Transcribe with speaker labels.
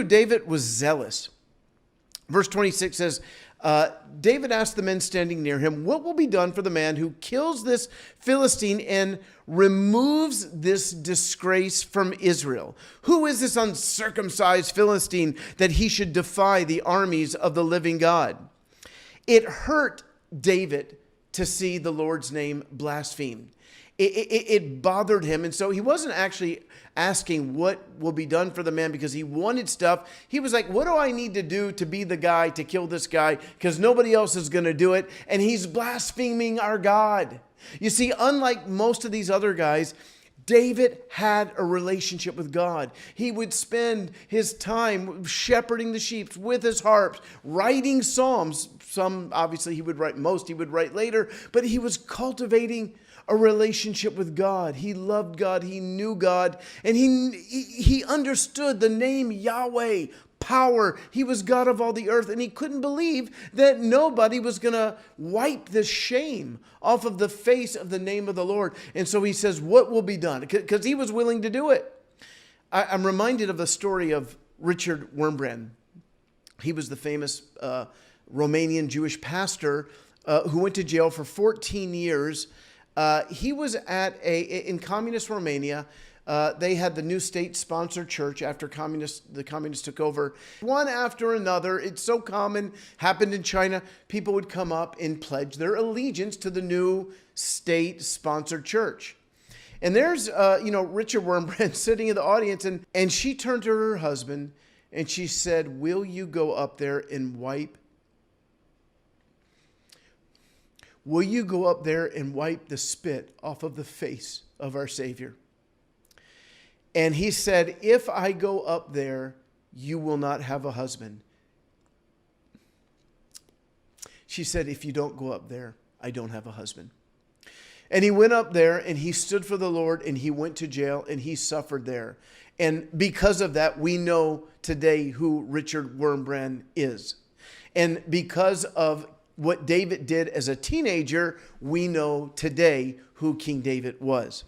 Speaker 1: David was zealous. Verse 26 says, David asked the men standing near him, what will be done for the man who kills this Philistine and removes this disgrace from Israel? Who is this uncircumcised Philistine that he should defy the armies of the living God? It hurt David to see the Lord's name blasphemed. It bothered him. And so he wasn't actually asking what will be done for the man because he wanted stuff. He was like, what do I need to do to be the guy to kill this guy? Because nobody else is going to do it. And he's blaspheming our God. You see, unlike most of these other guys, David had a relationship with God. He would spend his time shepherding the sheep with his harps, writing psalms. Some, obviously, he would write most, he would write later. But he was cultivating a relationship with God. He loved God. He knew God. And he understood the name Yahweh, power. He was God of all the earth. And he couldn't believe that nobody was going to wipe the shame off of the face of the name of the Lord. And so he says, what will be done? Because he was willing to do it. I'm reminded of the story of Richard Wormbrandt. He was the famous Romanian Jewish pastor who went to jail for 14 years. He was in communist Romania. They had the new state-sponsored church after the communists took over. One after another, it's so common, happened in China. People would come up and pledge their allegiance to the new state-sponsored church. And there's, Richard Wormbrandt sitting in the audience, and she turned to her husband and she said, will you go up there and wipe? Will you go up there and wipe the spit off of the face of our Savior? And he said, if I go up there, you will not have a husband. She said, if you don't go up there, I don't have a husband. And he went up there and he stood for the Lord and he went to jail and he suffered there. And because of that, we know today who Richard Wormbrandt is. And because of what David did as a teenager, we know today who King David was.